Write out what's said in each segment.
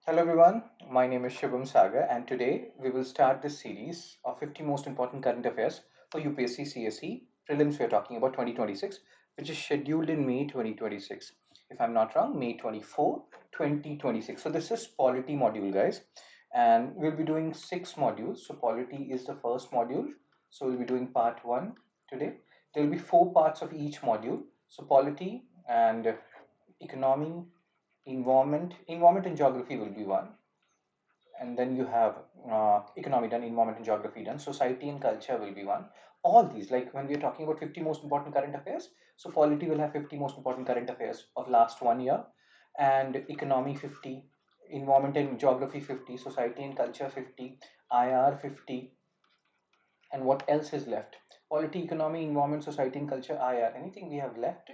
Hello everyone, my name is Shubham Sagar and today we will start this series of 50 most important current affairs for UPSC CSE prelims. We are talking about 2026, which is scheduled in May 2026. If I'm not wrong, May 24, 2026. So this is polity module, guys, and we'll be doing 6 modules. So polity is the first module. So we'll be doing part 1 today. There will be 4 parts of each module. So polity and economy, environment and geography will be one, and then you have economy done, environment and geography done, society and culture will be one. All these, like when we are talking about 50 most important current affairs, so polity will have 50 most important current affairs of last 1 year, and economy 50, environment and geography 50, society and culture 50, IR 50, and what else is left? Polity, economy, environment, society and culture, IR. Anything we have left?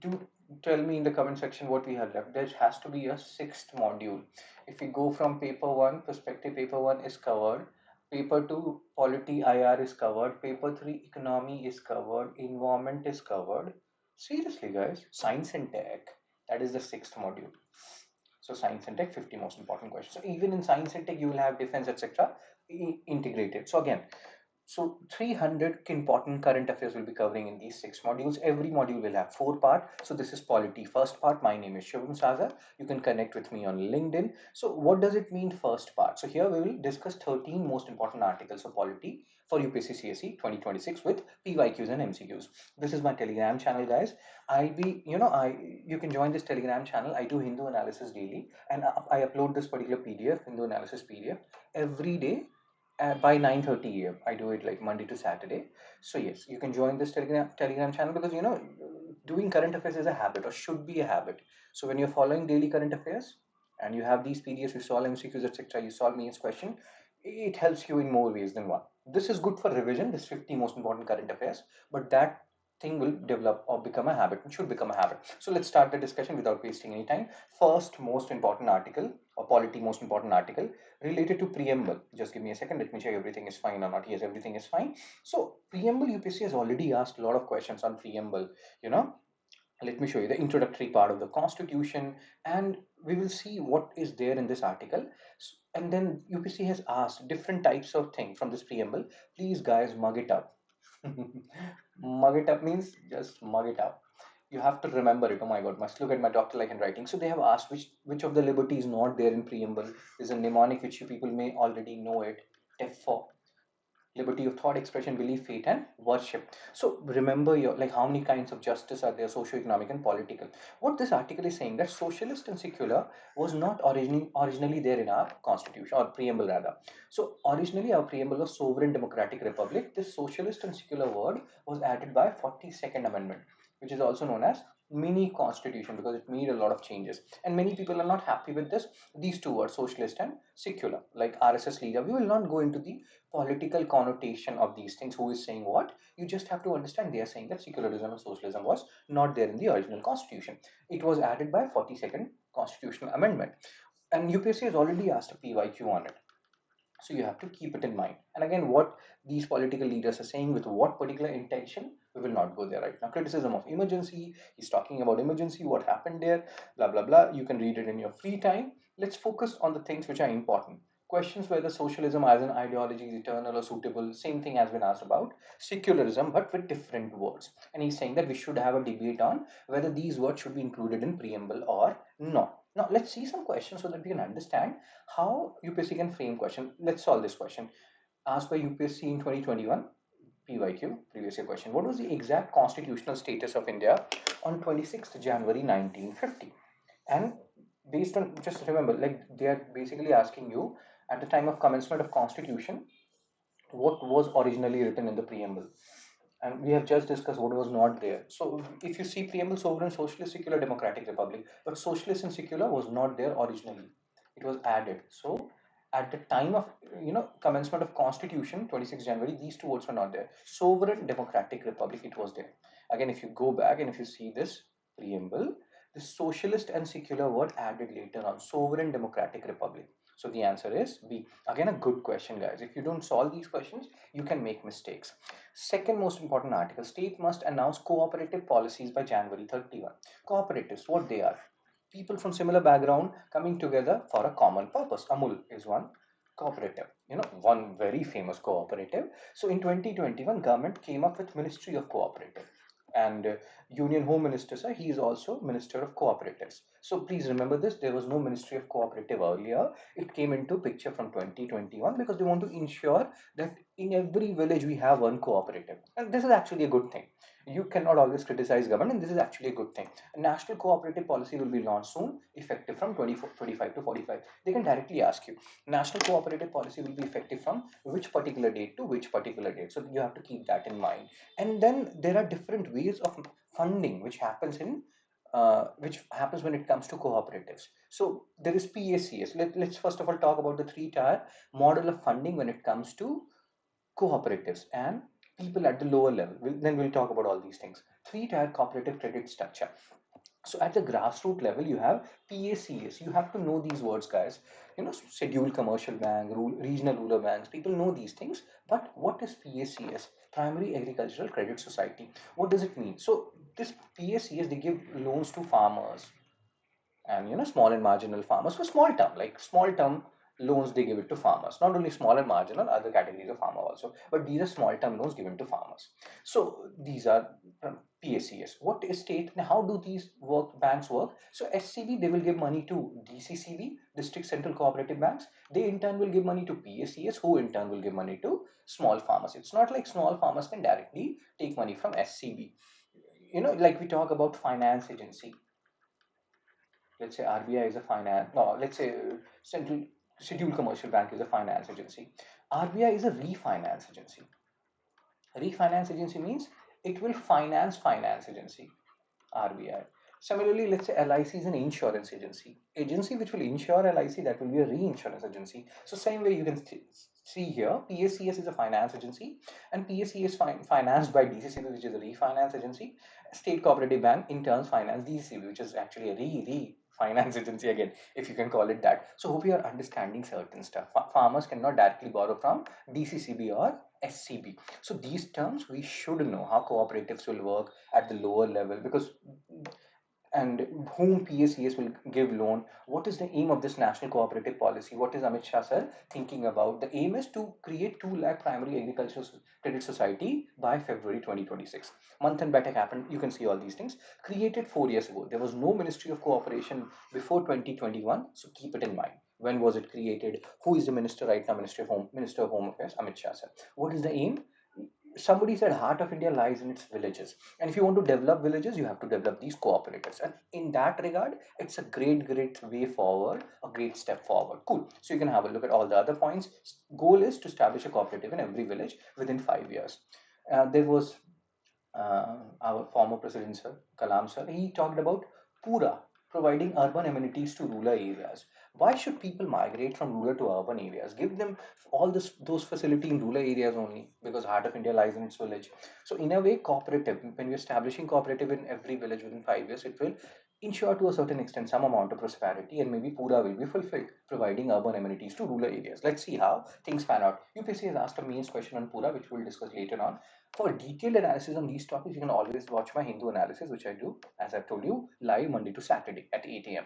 Do tell me in the comment section what we have left. There has to be a 6th module. If we go from paper 1, perspective paper 1 is covered, paper 2 polity IR is covered, paper 3 economy is covered, environment is covered. Seriously guys, science and tech, that is the 6th module. So science and tech, 50 most important questions. So even in science and tech you will have defense, etc., integrated. So again, so 300 important current affairs will be covering in these 6 modules. Every module will have 4 parts. So this is polity first part. My name is Shubham Sagar. You can connect with me on LinkedIn. So what does it mean first part? So here we will discuss 13 most important articles of polity for UPSC CSE 2026 with PYQs and MCQs. This is my Telegram channel, guys. I'll be, you can join this Telegram channel. I do Hindu analysis daily, and I upload this particular PDF, Hindu analysis PDF, every day by 9:30 a.m. I do it like Monday to Saturday. So yes, you can join this Telegram channel because doing current affairs is a habit or should be a habit. So when you're following daily current affairs and you have these PDFs, you solve MCQs, etc., you solve means question, it helps you in more ways than one. This is good for revision, this 50 most important current affairs, but that thing will develop or become a habit. It should become a habit. So let's start the discussion without wasting any time. First most important article or polity most important article related to preamble. Just give me a second. Let me check everything is fine or not. Yes, everything is fine. So preamble, UPSC has already asked a lot of questions on preamble. You know, let me show you the introductory part of the Constitution, and we will see what is there in this article. And then UPSC has asked different types of things from this preamble. Please, guys, mug it up. Mug it up means just mug it up. You have to remember it. Oh my god, must look at my doctor like handwriting. So they have asked which of the liberty is not there in preamble. There's a mnemonic which you people may already know it. F4, liberty of thought, expression, belief, faith, and worship. So remember your, like, how many kinds of justice are there, socio-economic and political. What this article is saying, that socialist and secular was not originally there in our constitution or preamble rather. So originally our preamble was sovereign democratic republic. This socialist and secular word was added by 42nd amendment, which is also known as mini constitution, because it made a lot of changes and many people are not happy with this, these two words, socialist and secular. Like RSS leader, we will not go into the political connotation of these things, who is saying what. You just have to understand they are saying that secularism and socialism was not there in the original constitution. It was added by 42nd constitutional amendment, and UPSC has already asked a PYQ on it. So you have to keep it in mind. And again, what these political leaders are saying, with what particular intention, we will not go there right now. Criticism of emergency, he's talking about emergency, what happened there, blah blah blah. You can read it in your free time. Let's focus on the things which are important. Questions whether socialism as an ideology is eternal or suitable, same thing has been asked about secularism, but with different words. And he's saying that we should have a debate on whether these words should be included in preamble or not. Now let's see some questions so that we can understand how UPSC can frame question. Let's solve this question. Asked by UPSC in 2021, PYQ, previous year question. What was the exact constitutional status of India on 26th January 1950? And based on, just remember, like they are basically asking you at the time of commencement of constitution, what was originally written in the preamble. And we have just discussed what was not there. So if you see preamble, sovereign, socialist, secular, democratic republic, but socialist and secular was not there originally. It was added. So at the time of commencement of constitution, 26 January, these two words were not there. Sovereign, democratic republic, it was there. Again, if you go back and if you see this preamble, the socialist and secular word added later on, sovereign, democratic republic. So the answer is B. Again, a good question, guys. If you don't solve these questions, you can make mistakes. Second most important article, state must announce cooperative policies by January 31. Cooperatives, what they are? people from similar background coming together for a common purpose. Amul is one cooperative, one very famous cooperative. So in 2021, government came up with Ministry of Cooperative, and Union Home Minister, sir, he is also Minister of Cooperatives. So please remember this, there was no Ministry of Cooperative earlier. It came into picture from 2021 because they want to ensure that in every village we have one cooperative. And this is actually a good thing. You cannot always criticize government, and this is actually a good thing. A national cooperative policy will be launched soon, effective from 25 to 45. They can directly ask you, national cooperative policy will be effective from which particular date to which particular date. So you have to keep that in mind. And then there are different ways of funding which happens when it comes to cooperatives. So there is PACS. Let's first of all talk about the three-tier model of funding when it comes to cooperatives and people at the lower level. Then we'll talk about all these things. Three-tier cooperative credit structure. So at the grassroots level, you have PACS. You have to know these words, guys. Scheduled commercial bank, regional rural banks. People know these things. But what is PACS? Primary Agricultural Credit Society. What does it mean? So this PACS, they give loans to farmers, and small and marginal farmers for small term, like small term loans they give it to farmers. Not only small and marginal, other categories of farmer also, but these are small term loans given to farmers. So these are PACS. What is state and how do these banks work? So SCB, they will give money to DCCB, District Central Cooperative Banks. They in turn will give money to PACS, who in turn will give money to small farmers. It's not like small farmers can directly take money from SCB. Like we talk about finance agency. Let's say RBI is a finance, no, let's say Central Scheduled Commercial Bank is a finance agency. RBI is a refinance agency. Refinance agency means it will finance agency, RBI. Similarly, let's say LIC is an insurance agency. Agency which will insure LIC, that will be a reinsurance agency. So same way you can see here, PACS is a finance agency, and PACS is financed by DCCB, which is a refinance agency. State Cooperative Bank in turn finance DCCB, which is actually a finance agency again, if you can call it that. So hope you are understanding certain stuff. Farmers cannot directly borrow from DCCB or SCB. So these terms we should know how cooperatives will work at the lower level, because and whom PACS will give loan. What is the aim of this national cooperative policy? What is Amit Shah sir thinking about? The aim is to create 2 lakh primary agricultural credit society by February 2026. Manthan Batak happened. You can see all these things. Created 4 years ago. There was no Ministry of Cooperation before 2021. So keep it in mind. When was it created? Who is the minister right now? Minister of Home Affairs, Amit Shah sir. What is the aim? Somebody said heart of India lies in its villages, and if you want to develop villages, you have to develop these cooperatives, and in that regard it's a great way forward, a great step forward. Cool. So you can have a look at all the other points. Goal is to establish a cooperative in every village within 5 years. There was our former president, sir, Kalam sir, he talked about Pura, providing urban amenities to rural areas. Why should people migrate from rural to urban areas? Give them all those facility in rural areas only, because heart of India lies in its village. So in a way, cooperative, when we're establishing cooperative in every village within 5 years, it will ensure to a certain extent some amount of prosperity, and maybe Pura will be fulfilled, providing urban amenities to rural areas. Let's see how things pan out. UPSC has asked a mains question on Pura, which we'll discuss later on. For detailed analysis on these topics, you can always watch my Hindu analysis, which I do, as I've told you, live Monday to Saturday at 8 a.m.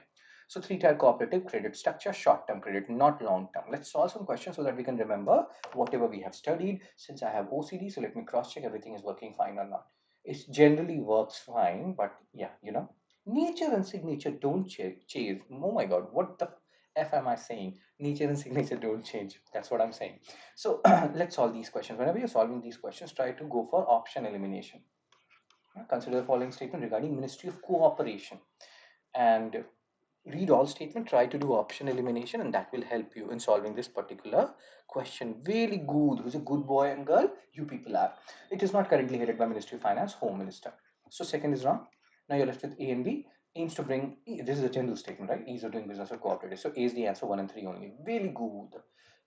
So three-tier cooperative credit structure, short-term credit, not long-term. Let's solve some questions so that we can remember whatever we have studied. Since I have OCD, so let me cross-check everything is working fine or not. It generally works fine, but yeah, nature and signature don't change. Oh my God, what the F am I saying? Nature and signature don't change. That's what I'm saying. So let's solve these questions. Whenever you're solving these questions, try to go for option elimination. Consider the following statement regarding Ministry of Cooperation, and read all statement, try to do option elimination, and that will help you in solving this particular question. Very good. Who's a good boy and girl? You people are. It is not currently headed by Ministry of Finance, Home Minister. So second is wrong. Now you're left with A and B. Aims to bring, this is a general statement, right? Ease of doing business with cooperatives. So A is the answer, 1 and 3 only. Very good.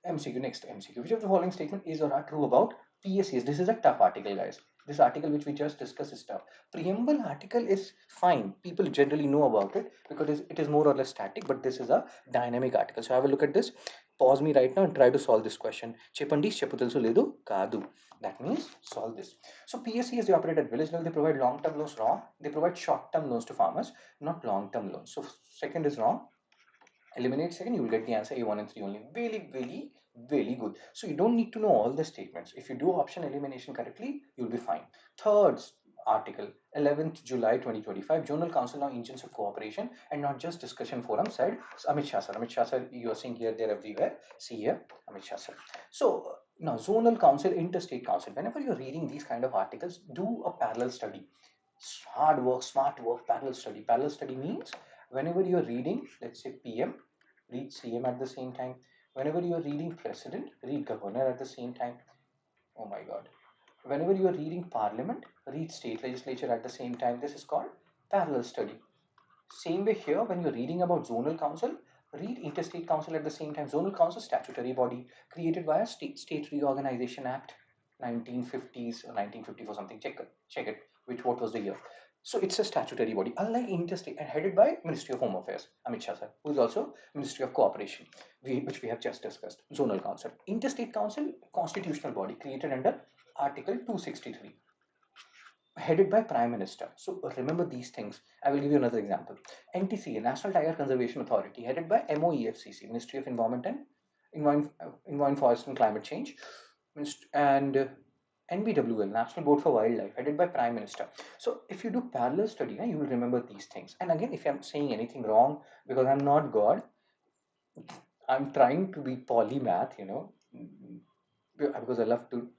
MCQ, next MCQ. Which of the following statement is or are true about PSCs? This is a tough article, guys. This article which we just discussed is tough. Preamble article is fine. People generally know about it because it is more or less static, but this is a dynamic article. So have a look at this. Pause me right now and try to solve this question. Chepandi Cheputilsu Ledu Kadu. That means solve this. So PSC as they operate at village level, they provide long-term loans wrong. They provide short-term loans to farmers, not long-term loans. So second is wrong. Eliminate second, you will get the answer A1 and 3 only. Really, really, really good. So you don't need to know all the statements. If you do option elimination correctly, you'll be fine. Third article, 11th July 2025, Journal Council now engines of cooperation and not just discussion forum said Amit Shah sir. Amit Shah sir, you are seeing here, there, everywhere. See here, Amit Shah sir. So now zonal council, interstate council. Whenever you're reading these kind of articles, do a parallel study. Hard work, smart work, parallel study. Parallel study means whenever you're reading, let's say PM, read CM at the same time. Whenever you're reading president, read governor at the same time. Oh my god. Whenever you are reading parliament, read state legislature at the same time. This is called parallel study. Same way here, when you're reading about zonal council, read interstate council at the same time. Zonal council, statutory body created by a state reorganization act, 1950s or 1954 something. Check it. What was the year? So it's a statutory body, unlike interstate, and headed by Ministry of Home Affairs, Amit Shah sir, who is also Ministry of Cooperation, which we have just discussed. Zonal council, interstate council, constitutional body created under Article 263, headed by Prime Minister. So remember these things. I will give you another example. NTCA, National Tiger Conservation Authority, headed by MOEFCC, Ministry of Environment and Environment, Forest and Climate Change, and NBWL, National Board for Wildlife, headed by Prime Minister. So if you do parallel study, you will remember these things. And again, if I'm saying anything wrong, because I'm not God, I'm trying to be polymath, because I love to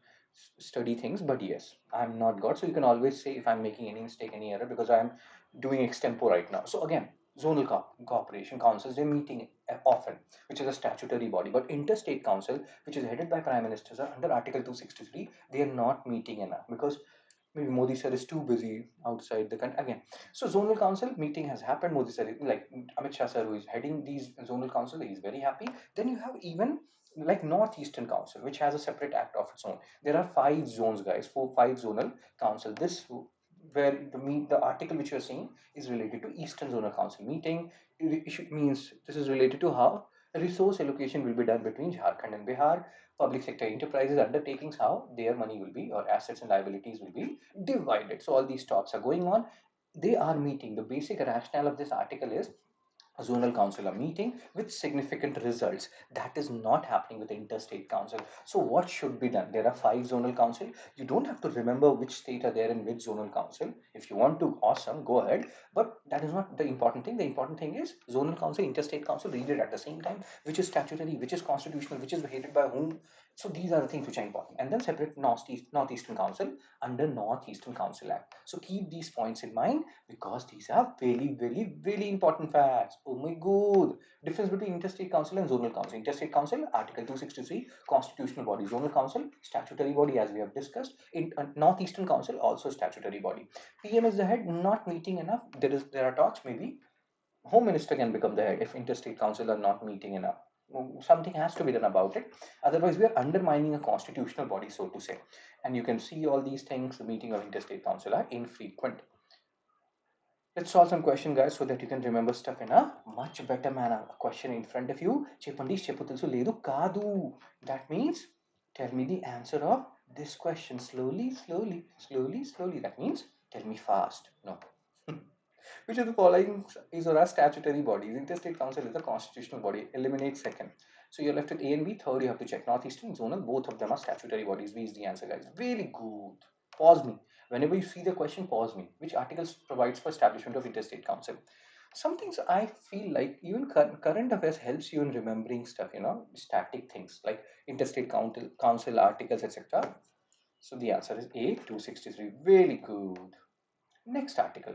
study things. But yes, I'm not God, so you can always say if I'm making any mistake, any error, because I'm doing extempo right now. So again, zonal cooperation councils, they're meeting often, which is a statutory body. But interstate council, which is headed by prime ministers, are under Article 263. They are not meeting enough because maybe Modi sir is too busy outside the country again. So zonal council meeting has happened. Modi sir, like Amit Shah sir, who is heading these zonal council, he's very happy. Then you have even like Northeastern Council, which has a separate act of its own. There are 5 zones, guys, five zonal council. This where the article which you're seeing is related to Eastern Zonal Council meeting. It means this is related to how resource allocation will be done between Jharkhand and Bihar. Public sector enterprises undertakings, how their money will be, or assets and liabilities will be divided. So all these talks are going on. They are meeting. The basic rationale of this article is zonal council are meeting with significant results. That is not happening with interstate council. So what should be done? There are 5 zonal council. You don't have to remember which state are there in which zonal council. If you want to, awesome, go ahead. But that is not the important thing. The important thing is zonal council, interstate council, read it at the same time, which is statutory, which is constitutional, which is headed by whom. So these are the things which are important. And then separate Northeastern Council under Northeastern Council Act. So keep these points in mind because these are very, very, very important facts. Oh my god. Difference between interstate council and zonal council. Interstate council, Article 263, constitutional body. Zonal council, statutory body, as we have discussed. In Northeastern Council, also statutory body. PM is the head, not meeting enough. There are talks, maybe home minister can become the head if interstate council are not meeting enough. Something has to be done about it. Otherwise, we are undermining a constitutional body, so to say. And you can see all these things. The meeting of interstate council are infrequent. Let's solve some question, guys, so that you can remember stuff in a much better manner. A question in front of you. Chepandi Cheputulsu Ledu Kadu. That means tell me the answer of this question slowly, slowly, slowly, slowly. That means tell me fast. No. Which of the following is or are statutory bodies? Interstate Council is a constitutional body. Eliminate second. So you're left with A and B. Third, you have to check Northeastern Zonal. Both of them are statutory bodies. B is the answer, guys. Very good. Pause me. Whenever you see the question, pause me. Which articles provides for establishment of interstate council? Some things I feel like even current affairs helps you in remembering stuff, static things like interstate council articles, etc. So the answer is A, 263. Very good. Next article,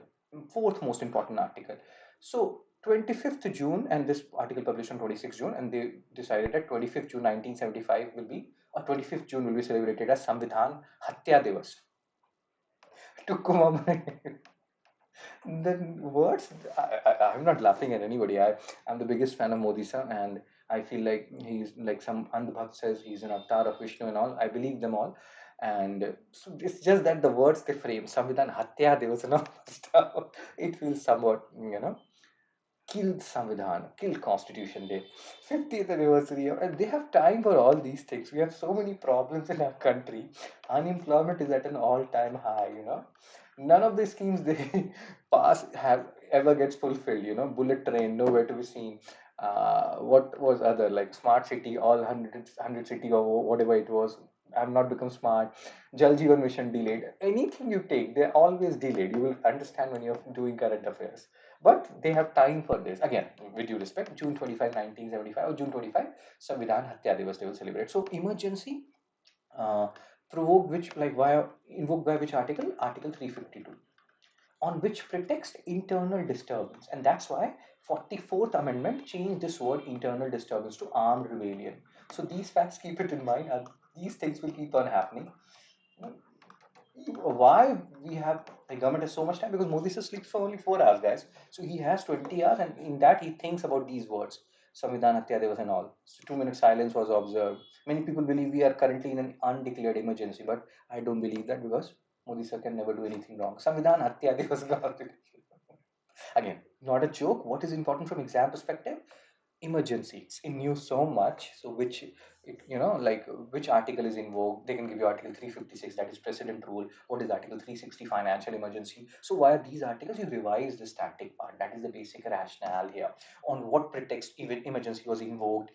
fourth most important article. So 25th June, and this article published on 26th June, and they decided that 25th June 1975 will be, or 25th June will be celebrated as Samvidhan Hatya Divas to commemorate. Then words, I'm not laughing at anybody. I'm the biggest fan of Modi sir, and I feel like he's like some Andhbhakt says he's an avatar of Vishnu and all. I believe them all. And so it's just that the words they frame, Samvidhan Hatya Divas and all stuff, it feels somewhat, killed Samvidhan, killed Constitution Day, 50th anniversary, and they have time for all these things. We have so many problems in our country. Unemployment is at an all-time high, None of the schemes they pass have ever gets fulfilled, Bullet train, nowhere to be seen. What was other, like smart city, all 100 city or whatever it was, have not become smart. Jal Jeevan mission delayed. Anything you take, they're always delayed. You will understand when you're doing current affairs. But they have time for this. Again, with due respect, June 25, 1975, or June 25, Samvidhan Hatya Divas they will celebrate. So emergency uh, provoked which, like, via invoked by which article? Article 352. On which pretext? Internal disturbance. And that's why 44th Amendment changed this word internal disturbance to armed rebellion. So these facts, keep it in mind, and these things will keep on happening. Why we have the government has so much time? Because Modi sir sleeps for only 4 hours, guys. So he has 20 hours, and in that he thinks about these words. Samvidhan Hatya Divas and all. So 2 minute silence was observed. Many people believe we are currently in an undeclared emergency, but I don't believe that because Modi sir can never do anything wrong. Samvidhan Hatya Divas again, not a joke. What is important from exam perspective? Emergencies in news so much, so which like which article is invoked. They can give you article 356, that is precedent rule. What is article 360, financial emergency? So why are these articles? You revise the static part, that is the basic rationale here. On what pretext even emergency was invoked,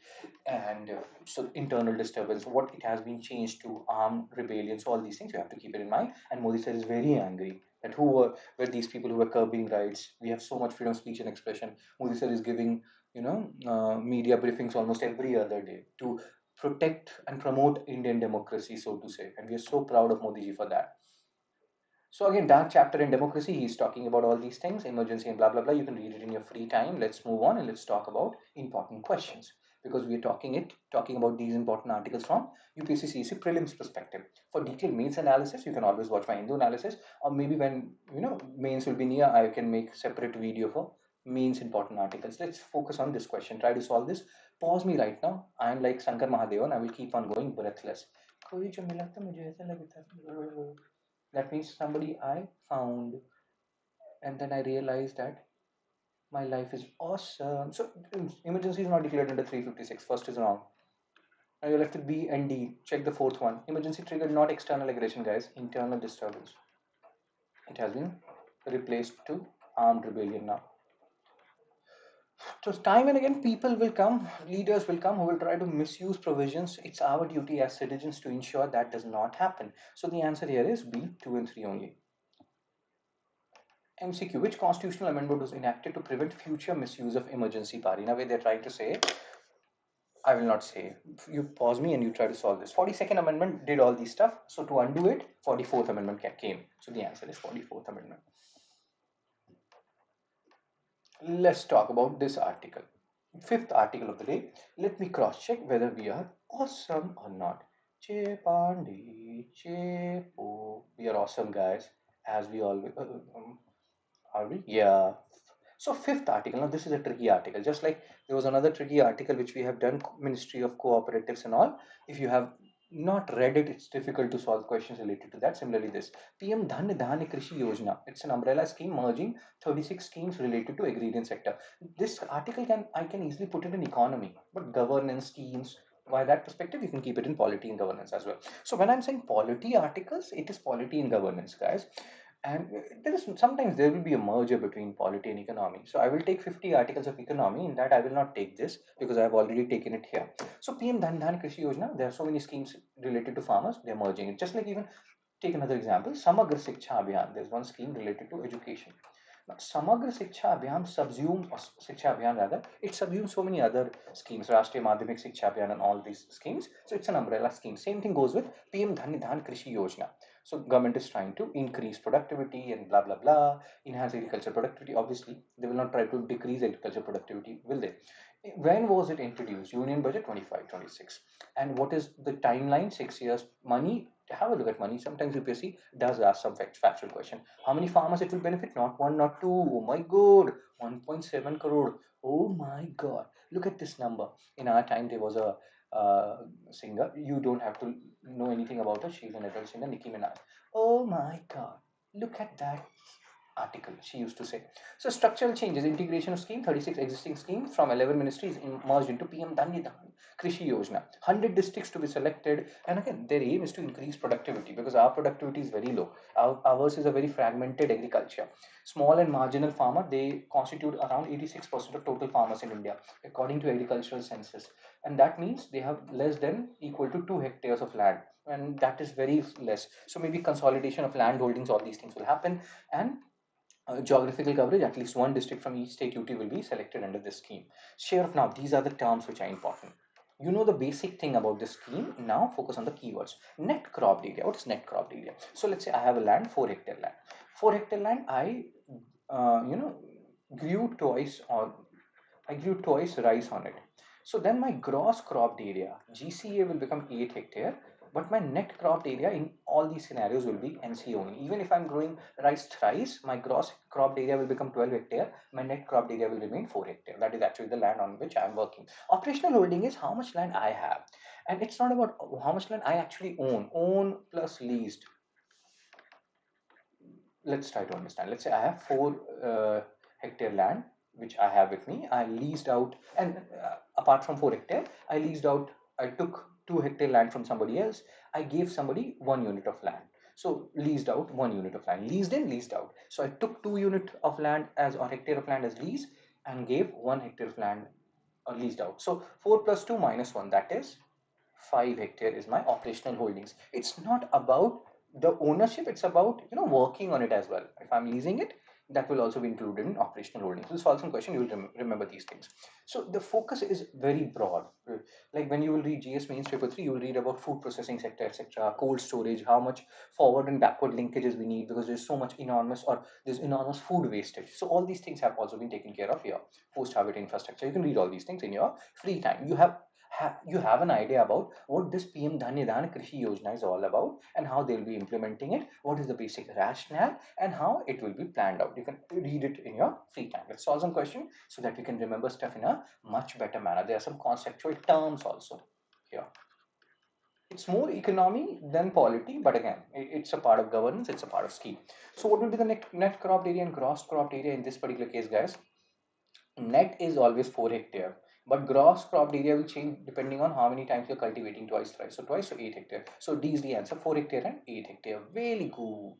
and so internal disturbance, what it has been changed to armed rebellion. So all these things you have to keep it in mind. And Modi sir is very angry that were these people who were curbing rights. We have so much freedom of speech and expression. Modi sir is giving media briefings almost every other day to protect and promote Indian democracy, so to say. And we are so proud of Modi ji for that. So again, dark chapter in democracy. He's talking about all these things, emergency and blah blah blah. You can read it in your free time. Let's move on and let's talk about important questions, because we are talking about these important articles from UPSC CEC prelims perspective. For detailed mains analysis, you can always watch my Hindu analysis, or maybe when mains will be near, I can make separate video for mains important articles. Let's focus on this question. Try to solve this. Pause me right now. I am like Shankar Mahadevan. I will keep on going breathless. कोई जो मिला था मुझे ऐसा लगता था that means somebody I found, and then I realized that my life is awesome. So emergency is not declared under 356. First is wrong. Now you're left with B and D. Check the fourth one. Emergency triggered not external aggression, guys. Internal disturbance. It has been replaced to armed rebellion now. So time and again, people will come, leaders will come who will try to misuse provisions. It's our duty as citizens to ensure that does not happen. So the answer here is B, 2 and 3 only. MCQ, which constitutional amendment was enacted to prevent future misuse of emergency power? In a way, they're trying to say, I will not say. You pause me and you try to solve this. 42nd Amendment did all these stuff. So to undo it, 44th Amendment came. So the answer is 44th Amendment. Let's talk about this article. Fifth article of the day. Let me cross check whether we are awesome or not. Che Pandi, Che Po. We are awesome, guys, as we always. Are we? Yeah. So fifth article, now this is a tricky article. Just like there was another tricky article which we have done, Ministry of Cooperatives and all. If you have not read it, it's difficult to solve questions related to that. Similarly, this PM Dhan Dhanya Krishi Yojana. It's an umbrella scheme merging 36 schemes related to agrarian sector. This article I can easily put it in economy, but governance schemes. Why that perspective? You can keep it in polity and governance as well. So when I'm saying polity articles, it is polity and governance, guys. And there is sometimes there will be a merger between polity and economy. So I will take 50 articles of economy. In that I will not take this because I have already taken it here. So PM Dhan Dhan Krishi Yojana, there are so many schemes related to farmers. They are merging it. Just like, even take another example, Samagra Shiksha Abhiyan. There's one scheme related to education. Now, Samagra Shiksha Abhiyan subsumes, or Shiksha Abhiyan rather, it subsumes so many other schemes, Rashtriya Madhyamik Shiksha Abhiyan and all these schemes. So it's an umbrella scheme. Same thing goes with PM Dhan Dhan Krishi Yojana. So government is trying to increase productivity and blah blah blah, enhance agriculture productivity. Obviously, they will not try to decrease agriculture productivity, will they? When was it introduced? Union budget 25-26. And what is the timeline? 6 years. Money. Have a look at money. Sometimes UPSC does ask some factual question. How many farmers it will benefit? Not one, not two. Oh my god, 1.7 crore. Oh my god. Look at this number. In our time, there was a singer. You don't have to know anything about her. She's an adult singer, Nicki Minaj. Oh my god. Look at that. article, she used to say. So structural changes, integration of scheme, 36 existing schemes from 11 ministries merged into PM Dhanyadan Krishi Yojana. 100 districts to be selected. And again, their aim is to increase productivity because our productivity is very low. Ours is a very fragmented agriculture. Small and marginal farmer, they constitute around 86% of total farmers in India, according to agricultural census. And that means they have less than equal to 2 hectares of land. And that is very less. So maybe consolidation of land holdings, all these things will happen. And geographical coverage, at least one district from each state UT will be selected under this scheme. Share of now, these are the terms which are important. You know the basic thing about this scheme. Now focus on the keywords. Net cropped area. What is net cropped area? So let's say I have a land, 4 hectare land. 4 hectare land, you know, grew twice or I grew twice rice on it. So then my gross cropped area, GCA, will become 8 hectare, but my net cropped area in all these scenarios will be NC only. Even if I'm growing rice thrice, my gross cropped area will become 12 hectare, my net cropped area will remain 4 hectare. That is actually the land on which I'm working. Operational holding is how much land I have. And it's not about how much land I actually own plus leased. Let's try to understand. Let's say I have 4 hectare land which I have with me. I leased out, and apart from 4 hectare, I leased out. I took 2 hectare land from somebody else. I gave somebody 1 unit of land. So leased out 1 unit of land. Leased in, leased out. So I took 2 unit of land as or hectare of land as lease and gave 1 hectare of land leased out. So 4 plus 2 minus 1, that is 5 hectare is my operational holdings. It's not about the ownership, it's about working on it as well. If I'm leasing it, that will also be included in operational holdings. We'll solve some question, you will remember these things. So the focus is very broad. Like when you will read GS Mains paper 3, you will read about food processing sector, etc., cold storage, how much forward and backward linkages we need because there's so much there's enormous food wastage. So all these things have also been taken care of here. Post harvest infrastructure, you can read all these things in your free time. You have an idea about what this PM Dhanyadan Krishi Yojana is all about and how they'll be implementing it, what is the basic rationale, and how it will be planned out. You can read it in your free time. Let's solve some question so that we can remember stuff in a much better manner. There are some conceptual terms also here. It's more economy than polity, but again, it's a part of governance, it's a part of scheme. So what will be the net cropped area and gross cropped area in this particular case, guys? Net is always 4 hectare, but gross cropped area will change depending on how many times you're cultivating twice, thrice. So twice, so 8 hectare. So D is the answer, 4 hectare and 8 hectare. Very good.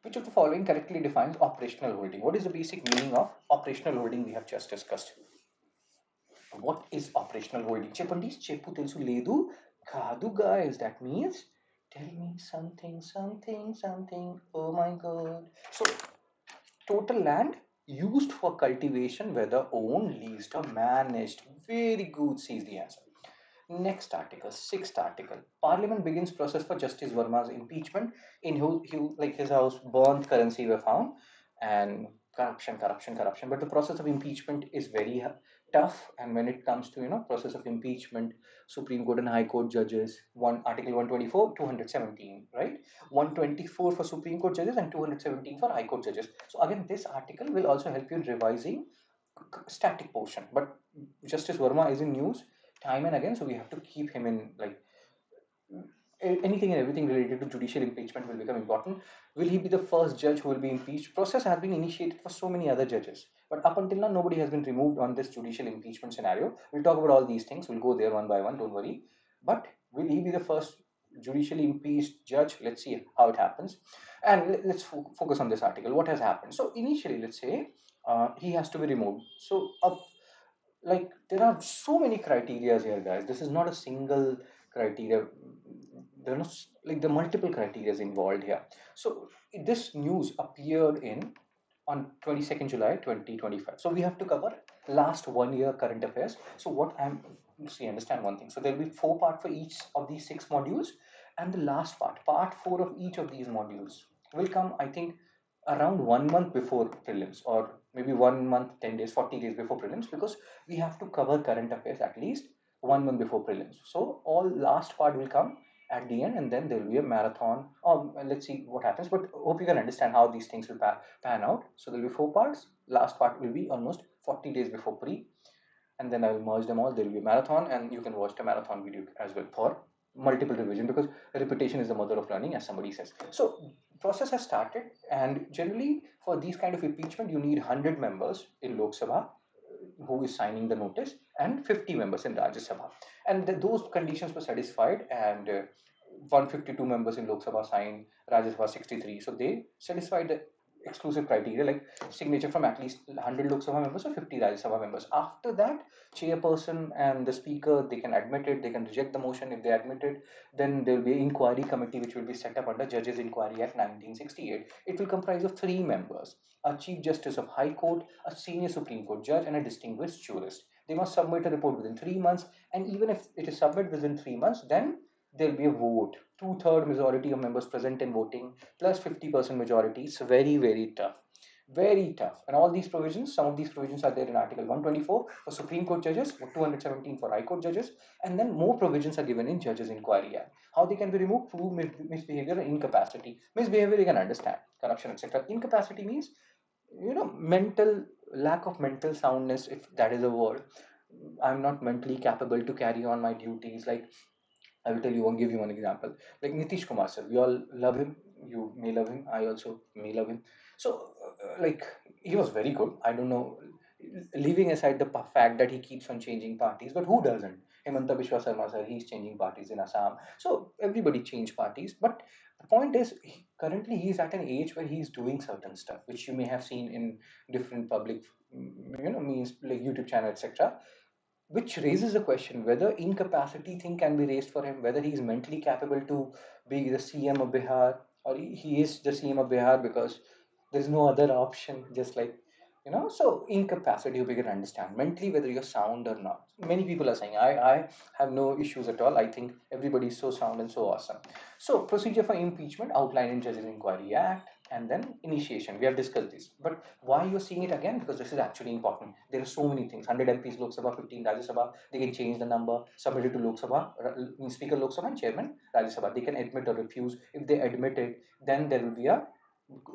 Which of the following correctly defines operational holding? What is the basic meaning of operational holding we have just discussed? What is operational holding? Chepandis, chepu telsu ledu kadu, guys. That means tell me something, something, something. Oh my god. So total land used for cultivation, whether owned, leased, or managed. Very good, says the answer. Next article, sixth article. Parliament begins process for Justice Verma's impeachment. In like his house, burnt currency were found, and corruption, corruption, corruption. But the process of impeachment is very tough. And when it comes to process of impeachment, Supreme Court and High Court judges, one Article 124, 217, right? 124 for Supreme Court judges and 217 for High Court judges. So again, this article will also help you in revising static portion. But Justice Verma is in news time and again, so we have to keep him in, like, anything and everything related to judicial impeachment will become important. Will he be the first judge who will be impeached? Process has been initiated for so many other judges, but up until now nobody has been removed on this judicial impeachment scenario. We'll talk about all these things, we'll go there one by one, don't worry. But will he be the first judicially impeached judge? Let's see how it happens. And let's focus on this article. What has happened? So initially, let's say he has to be removed. So like, there are so many criteria here, guys. This is not a single criteria. There are like the multiple criteria involved here. So this news appeared in on 22nd July 2025. So we have to cover last 1 year current affairs. So what I'm see, understand one thing. So there will be 4 parts for each of these 6 modules, and the last part 4 of each of these modules will come, I think, around 1 month before prelims, or maybe 1 month, 10 days, 40 days before prelims, because we have to cover current affairs at least 1 month before prelims. So all last part will come at the end, and then there will be a marathon. Let's see what happens, but hope you can understand how these things will pan out. So there will be 4 parts. Last part will be almost 40 days before pre, and then I will merge them all. There will be a marathon, and you can watch the marathon video as well for multiple revision, because repetition is the mother of learning, as somebody says. So process has started, and generally for these kind of impeachment, you need 100 members in Lok Sabha who is signing the notice, and 50 members in Rajya Sabha. And those conditions were satisfied, and 152 members in Lok Sabha signed, Rajya Sabha 63. So they satisfied the exclusive criteria, like signature from at least 100 Lok Sabha members or 50 Rajya Sabha members. After that, chairperson and the speaker, they can admit it, they can reject the motion. If they admit it, then there will be an inquiry committee which will be set up under Judges Inquiry Act 1968. It will comprise of three members: a Chief Justice of High Court, a senior Supreme Court judge, and a distinguished jurist. They must submit a report within 3 months, and even if it is submitted within 3 months, then there'll be a vote. Two-third majority of members present and voting plus 50% majority. It's very, very tough. Very tough. And all these provisions, some of these provisions are there in Article 124 for Supreme Court judges, 217 for High Court judges, and then more provisions are given in Judges Inquiry Act. How they can be removed? Prove misbehavior and incapacity. Misbehavior you can understand, corruption, etc. Incapacity means, mental lack of mental soundness, if that is a word. I'm not mentally capable to carry on my duties. Like, I will tell you, I'll give you one example. Like Nitish Kumar sir, we all love him. You may love him. I also may love him. So, like, he was very good. I don't know, leaving aside the fact that he keeps on changing parties, but who doesn't? Hemanta Biswa Sarma sir, he's changing parties in Assam. So everybody changed parties. But the point is, currently he's at an age where he's doing certain stuff, which you may have seen in different public, means like YouTube channel, etc., which raises a question whether incapacity thing can be raised for him, whether he is mentally capable to be the CM of Bihar, or he is the CM of Bihar because there's no other option, just like, so incapacity, we can understand mentally whether you're sound or not. Many people are saying, I have no issues at all. I think everybody is so sound and so awesome. So procedure for impeachment outlined in Judges Inquiry Act, and then initiation. We have discussed this, but why you're seeing it again? Because this is actually important. There are so many things. 100 MPs Lok Sabha, 15 Rajya Sabha. They can change the number, submit it to Lok Sabha, Speaker Lok Sabha and Chairman Rajya Sabha. They can admit or refuse. If they admit it, then there will be a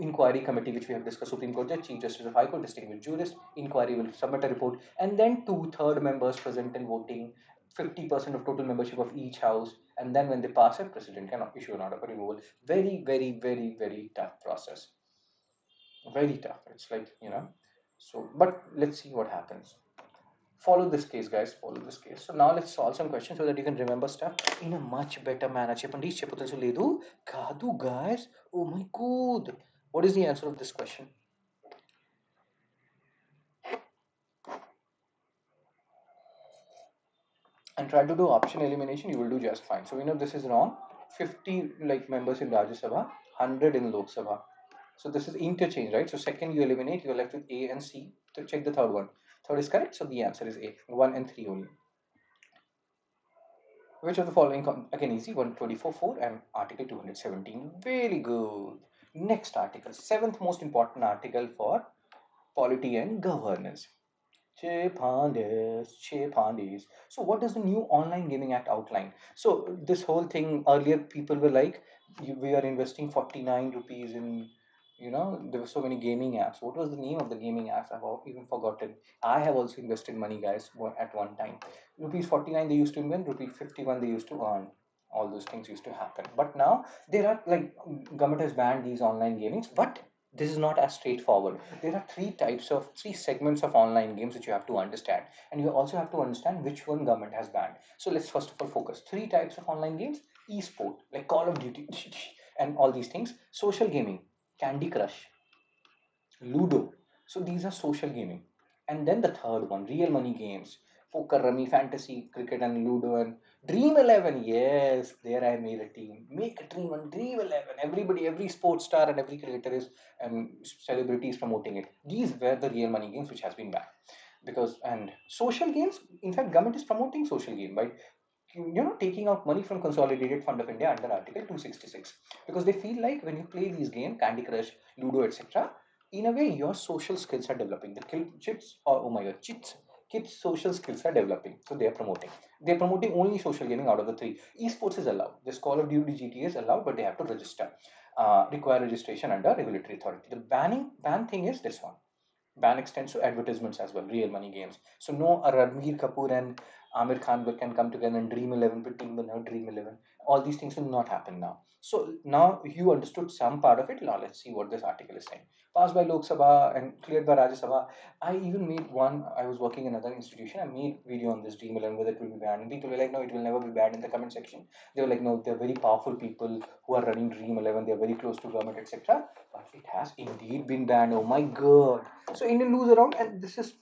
inquiry committee, which we have discussed: Supreme Court judge, Chief Justice of High Court, distinguished jurist. Inquiry will submit a report, and then two-third members present and voting, 50% of total membership of each house, and then when they pass it, President can issue an order for removal. Very, very, very, very tough process. Very tough. It's like, so, but let's see what happens. Follow this case, guys. Follow this case. So now let's solve some questions so that you can remember stuff in a much better manner. Chepandi, Cheputal Ledu, Kadu, guys. Oh my god. What is the answer of this question? And try to do option elimination, you will do just fine. So we know this is wrong. 50 like members in Rajya Sabha, 100 in Lok Sabha. So this is interchange, right? So second you eliminate, you're left with A and C. To check the third one. Third is correct, so the answer is A. 1 and 3 only. Which of the following, again easy, 124.4 and Article 217. Very good. Next article, seventh most important article for polity and governance. Che So what does the new Online Gaming Act outline? So this whole thing, earlier people were like, we are investing 49 rupees in, there were so many gaming apps. What was the name of the gaming apps? I've even forgotten. I have also invested money, guys, at one time. Rupees 49 they used to win, rupees 51 they used to earn. All those things used to happen. But now there are like, government has banned these online gamings, but this is not as straightforward. There are three segments of online games which you have to understand, and you also have to understand which one government has banned. So let's first of all focus. Three types of online games: e-sport, like Call of Duty, and all these things; social gaming, Candy Crush, Ludo. So these are social gaming. And then the third one, real money games: poker, rummy, fantasy, cricket, and Ludo, and Dream 11. Yes, there I made a team. Make a dream on Dream 11. Everybody, every sports star and every creator is, and celebrity is promoting it. These were the real money games which has been banned. Because, and social games, in fact, government is promoting social game by, taking out money from Consolidated Fund of India under Article 266, because they feel like when you play these games, Candy Crush, Ludo, etc., in a way your social skills are developing. The kids, or oh my god, kids social skills are developing. So they're promoting only social gaming out of the three. Esports is allowed. This Call of Duty GTA is allowed, but they have to register, require registration under regulatory authority. The ban thing is this one. Ban extends to advertisements as well, real money games. So no Ranveer Kapoor and Amir Khan can come together and Dream 11, but team will have Dream 11. All these things will not happen now. So now you understood some part of it. Now let's see what this article is saying. Passed by Lok Sabha and cleared by Rajya Sabha. I even made one. I was working in another institution. I made video on this Dream 11 whether it will be banned. And people were like, no, it will never be banned in the comment section. They were like, no, they're very powerful people who are running Dream 11. They're very close to government, etc. But it has indeed been banned. Oh my God. So Indian lose around, and this is,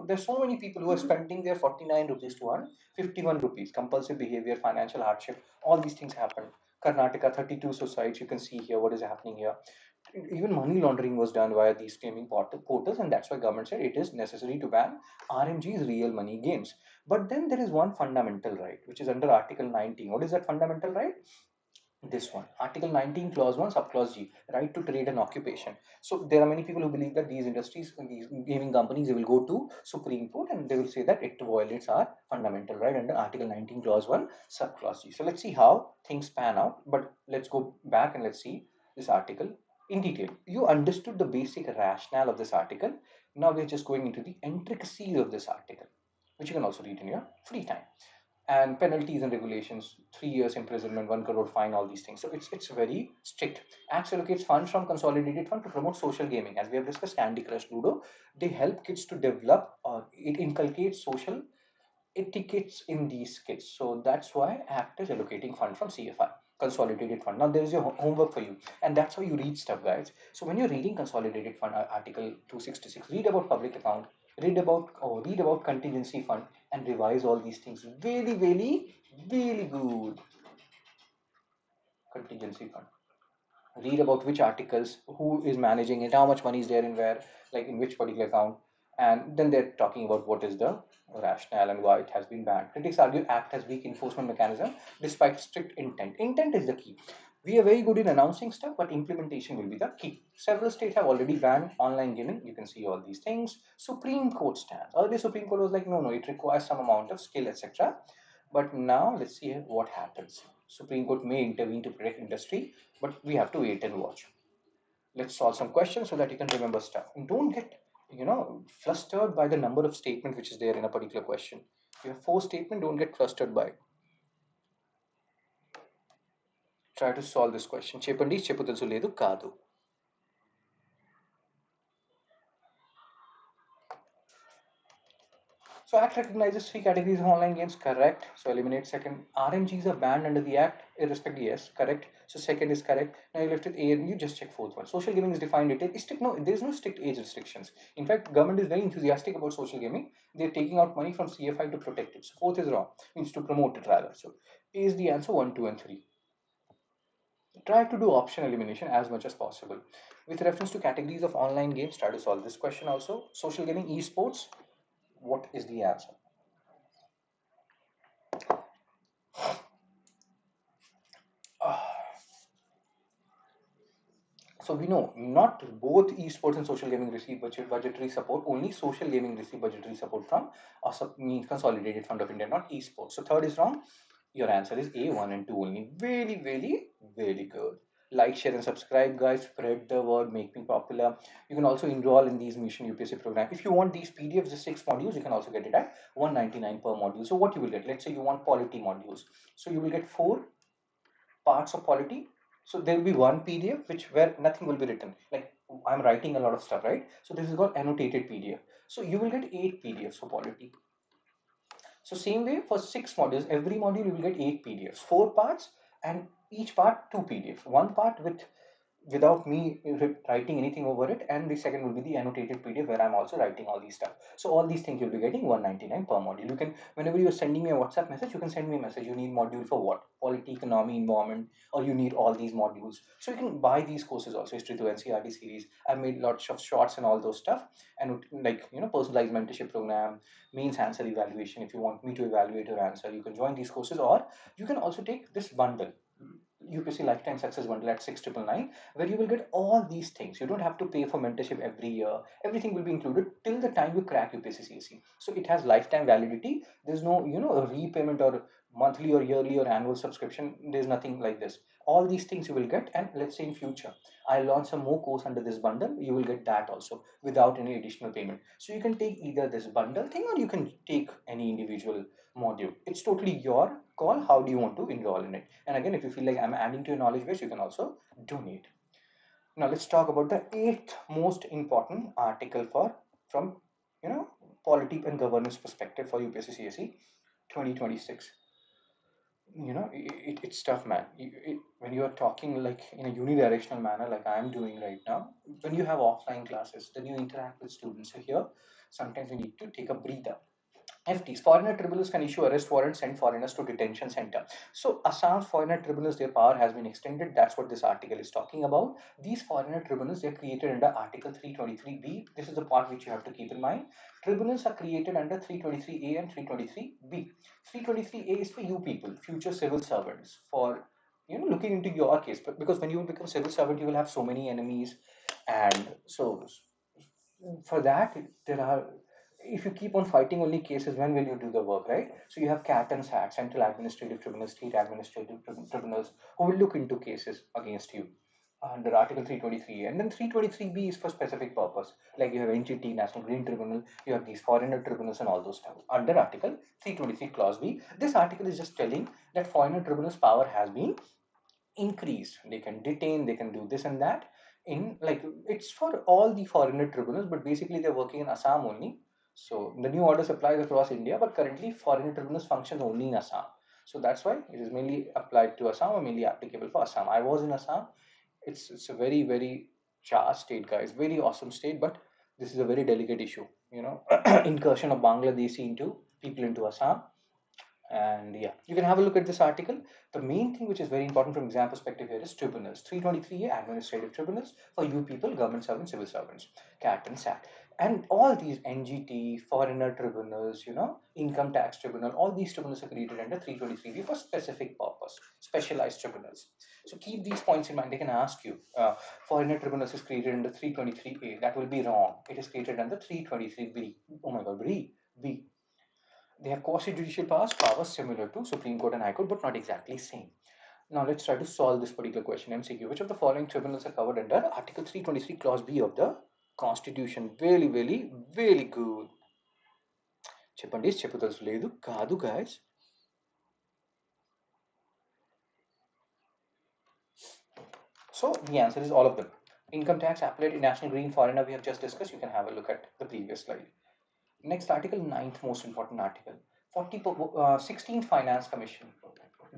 there's so many people who are spending their 49 rupees to earn 51 rupees. Compulsive behavior, financial hardship, all these things happen. Karnataka, 32 suicides. You can see here what is happening here. Even money laundering was done via these streaming portals, and that's why government said it is necessary to ban RMG's real money games. But then there is one fundamental right, which is under Article 19. What is that fundamental right? This one, Article 19, Clause 1, Subclause G, right to trade and occupation. So there are many people who believe that these industries, these gaming companies, they will go to Supreme Court and they will say that it violates our fundamental right under Article 19, Clause 1, Subclause G. So let's see how things pan out. But let's go back and let's see this article in detail. You understood the basic rationale of this article. Now we're just going into the intricacies of this article, which you can also read in your free time. And penalties and regulations, 3 years imprisonment, 1 crore fine, all these things. So it's very strict. Acts allocates funds from consolidated fund to promote social gaming. As we have discussed, Candy Crush, Ludo, they help kids to develop, or it inculcates social etiquettes in these kids. So that's why Act is allocating fund from CFI, Consolidated Fund. Now there is your homework for you, and that's how you read stuff, guys. So when you're reading Consolidated Fund, Article 266, read about public account, read about contingency fund, and revise all these things. Really, really, really good. Contingency fund. Read about which articles, who is managing it, how much money is there in where, like in which particular account, and then they're talking about what is the rationale and why it has been banned. Critics argue Act has weak enforcement mechanism despite strict intent. Intent is the key. We are very good in announcing stuff, but implementation will be the key. Several states have already banned online gaming. You can see all these things. Supreme Court stands. Earlier, Supreme Court was like, no, it requires some amount of skill, etc. But now let's see what happens. Supreme Court may intervene to protect industry, but we have to wait and watch. Let's solve some questions so that you can remember stuff. And don't get, flustered by the number of statements which is there in a particular question. If you have 4 statements, don't get flustered by it. Try to solve this question. Chepandi చెప్పుతెలుసు లేదు కాదు. So Act recognizes 3 categories of online games, correct. So eliminate second. RMGs are banned under the Act, irrespective, yes, correct. So second is correct. Now you left with A and you just check fourth one. Social gaming is defined, it is strict, no, there is no strict age restrictions. In fact, government is very enthusiastic about social gaming. They're taking out money from CFI to protect it. So fourth is wrong, means to promote it rather. So A is the answer, 1, 2 and 3. Try to do option elimination as much as possible. With reference to categories of online games, try to solve this question also. Social gaming, esports, what is the answer? So we know not both esports and social gaming receive budgetary support. Only social gaming receive budgetary support from means Consolidated Fund of India, not esports. So third is wrong. Your answer is A, 1 and 2 only. Very, very, very good. Like, share, and subscribe, guys. Spread the word. Make me popular. You can also enroll in these Mission UPSC program. If you want these PDFs, the 6 modules, you can also get it at 199 per module. So what you will get? Let's say you want polity modules. So you will get 4 parts of polity. So there will be one PDF which where nothing will be written. Like I'm writing a lot of stuff, right? So this is called annotated PDF. So you will get 8 PDFs for polity. So same way for 6 modules, every module you will get 8 PDFs, 4 parts, and each part 2 PDFs. One part without me writing anything over it, and the second will be the annotated PDF where I'm also writing all these stuff. So all these things you'll be getting 199 per module. You can, whenever you're sending me a WhatsApp message, you can send me a message. You need module for what? Polity, economy, environment, or you need all these modules. So you can buy these courses also. History to NCRT series. I've made lots of shorts and all those stuff, and like personalized mentorship program, means answer evaluation. If you want me to evaluate your answer, you can join these courses, or you can also take this bundle, UPSC Lifetime Success Bundle at 6,999, where you will get all these things. You don't have to pay for mentorship every year. Everything will be included till the time you crack UPSC CSE. So it has lifetime validity. There's no, repayment or monthly or yearly or annual subscription. There's nothing like this. All these things you will get, and let's say in future I launch some more course under this bundle, you will get that also without any additional payment. So you can take either this bundle thing or you can take any individual module. It's totally your call. How do you want to enroll in it? And again, if you feel like I'm adding to your knowledge base, you can also donate. Now let's talk about the eighth most important article for from polity and governance perspective for UPSC CSE 2026. It's tough, man. When you are talking like in a unidirectional manner, like I'm doing right now, when you have offline classes, then you interact with students. So here, sometimes you need to take a breather. FTs, foreigner tribunals can issue arrest warrants, send foreigners to detention center. So Assam's foreigner tribunals, their power has been extended. That's what this article is talking about. These foreigner tribunals, they're created under Article 323B. This is the part which you have to keep in mind. Tribunals are created under 323A and 323B. 323A is for you people, future civil servants, for looking into your case. But because when you will become civil servant, you will have so many enemies, and so for that there are, if you keep on fighting only cases, when will you do the work, right? So you have CAT and SAT, central administrative tribunals, state administrative tribunals, who will look into cases against you under Article 323. And then 323B is for specific purpose, like you have NGT, National Green Tribunal, you have these foreigner tribunals and all those stuff under Article 323 Clause B. This article is just telling that foreigner tribunals power has been increased. They can detain, they can do this and that. In like, it's for all the foreigner tribunals, but basically they're working in Assam only. So the new orders applies across India, but currently foreigner tribunals function only in Assam. So that's why it is mainly applied to Assam, or mainly applicable for Assam. I was in Assam. It's a very charged state, guys. Very awesome state, but this is a very delicate issue. Incursion of Bangladeshi into people into Assam. And yeah, you can have a look at this article. The main thing which is very important from exam perspective here is tribunals. 323A, administrative tribunals for you people, government servants, civil servants, CAT and SAT. And all these NGT, foreigner tribunals, income tax tribunal, all these tribunals are created under 323B for specific purpose, specialized tribunals. So keep these points in mind. They can ask you, foreigner tribunals is created under 323A. That will be wrong. It is created under 323B. Oh my God, B. They have quasi-judicial powers similar to Supreme Court and High Court, but not exactly same. Now let's try to solve this particular question. MCQ. Which of the following tribunals are covered under Article 323 Clause B of the Constitution? Very good. చెప్పండి చెప్పదలుచులేదు కాదు guys. So the answer is all of them. Income tax, appellate, national green, foreigner, we have just discussed. You can have a look at the previous slide. Next article, ninth most important article, 16th Finance Commission.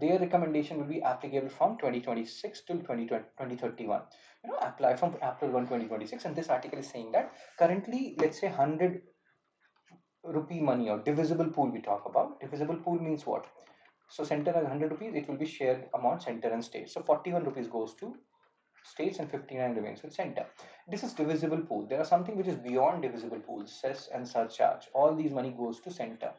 Their recommendation will be applicable from 2026 till 2031. Apply from April 1, 2026. And this article is saying that currently, let's say 100 rupee money or divisible pool we talk about. Divisible pool means what? So center has 100 rupees, it will be shared among center and state. So 41 rupees goes to states and 59 remains with center. This is divisible pool. There are something which is beyond divisible pools, cess and surcharge. All these money goes to center.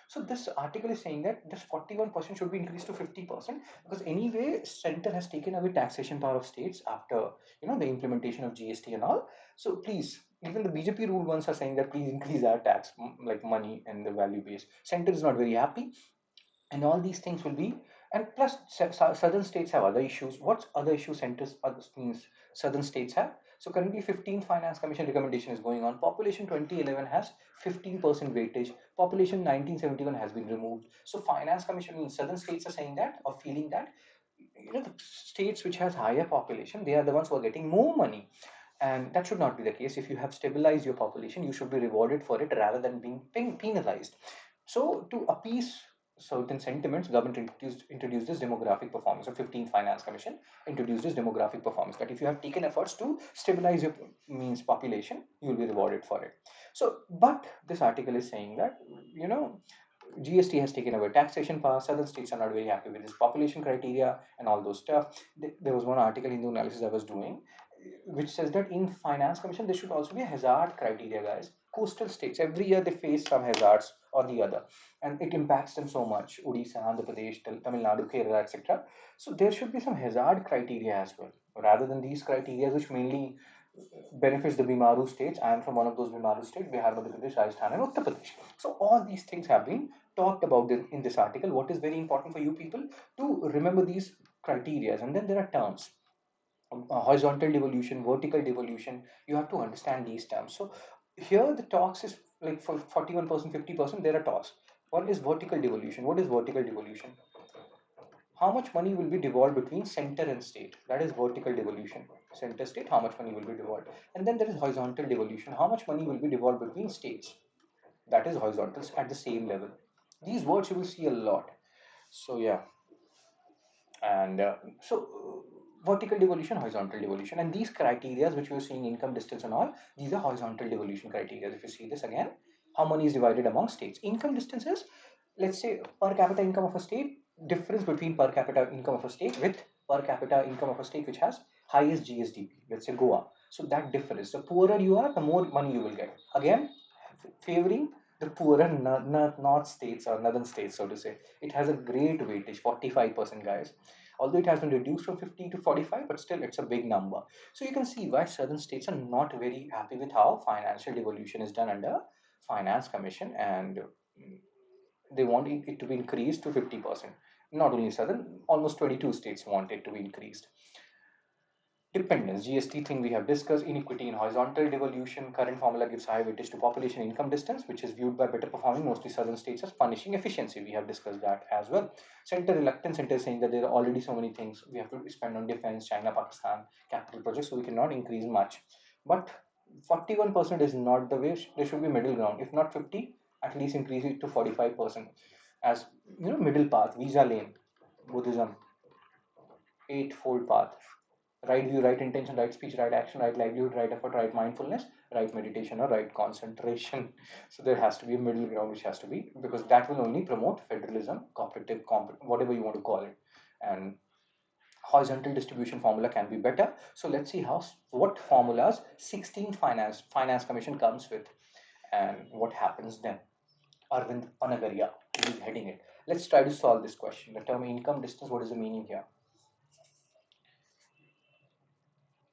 So this article is saying that this 41% should be increased to 50%, because anyway center has taken away taxation power of states after the implementation of GST and all. So please, even the BJP rule ones are saying that please increase our tax, like money and the value base. Center is not very happy, and all these things will be, and plus southern states have other issues. What other issues centers other means southern states have? So currently 15th Finance Commission recommendation is going on. Population 2011 has 15% weightage. Population 1971 has been removed. So Finance Commission means southern states are saying that, or feeling that the states which has higher population, they are the ones who are getting more money. And that should not be the case. If you have stabilized your population, you should be rewarded for it rather than being penalized. So to appease certain sentiments, government introduced this demographic performance. So 15th Finance Commission introduced this demographic performance, that if you have taken efforts to stabilize your means population, you will be rewarded for it. So, but this article is saying that GST has taken away taxation power. Southern states are not very happy with this population criteria and all those stuff. There was one article in the analysis I was doing, which says that in Finance Commission there should also be a hazard criteria, guys. Coastal states, every year they face some hazards or the other, and it impacts them so much. Odisha, Andhra Pradesh, Tamil Nadu, Kerala, etc. So there should be some hazard criteria as well, rather than these criteria which mainly benefits the Bimaru states. I am from one of those Bimaru states, Bihar, Madhya Pradesh, Rajasthan, and Uttar Pradesh. So all these things have been talked about this in this article. What is very important for you people to remember these criteria, and then there are terms. Horizontal devolution, vertical devolution. You have to understand these terms. So here the talks is like for 41%, 50%. There are talks. One is vertical devolution. What is vertical devolution? How much money will be devolved between center and state? That is vertical devolution. Center state, how much money will be devolved? And then there is horizontal devolution. How much money will be devolved between states? That is horizontal at the same level. These words you will see a lot. So yeah, and vertical devolution, horizontal devolution, and these criteria which we are seeing, income, distance, and all, these are horizontal devolution criteria. If you see this again, how money is divided among states. Income distance is, let's say, per capita income of a state, difference between per capita income of a state with per capita income of a state which has highest GSDP, let's say Goa. So that difference, the poorer you are, the more money you will get. Again, favoring the poorer north states or northern states, so to say. It has a great weightage, 45%, guys. Although it has been reduced from 50 to 45, but still it's a big number. So you can see why certain states are not very happy with how financial devolution is done under Finance Commission, and they want it to be increased to 50%. Not only southern, almost 22 states want it to be increased. Dependence, GST thing we have discussed, inequity in horizontal devolution. Current formula gives high weightage to population income distance, which is viewed by better performing, mostly southern states, as punishing efficiency. We have discussed that as well. Center reluctance, center is saying that there are already so many things we have to spend on defense, China, Pakistan, capital projects, so we cannot increase much. But 41% is not the way. There should be middle ground. If not 50, at least increase it to 45% as middle path, visa lane, Buddhism, eightfold path. Right view, right intention, right speech, right action, right livelihood, right effort, right mindfulness, right meditation, or right concentration. So there has to be a middle ground which has to be, because that will only promote federalism, cooperative, whatever you want to call it. And horizontal distribution formula can be better. So let's see what formulas 16th Finance Commission comes with and what happens then. Arvind Panagaria is heading it. Let's try to solve this question. The term income distance, what is the meaning here?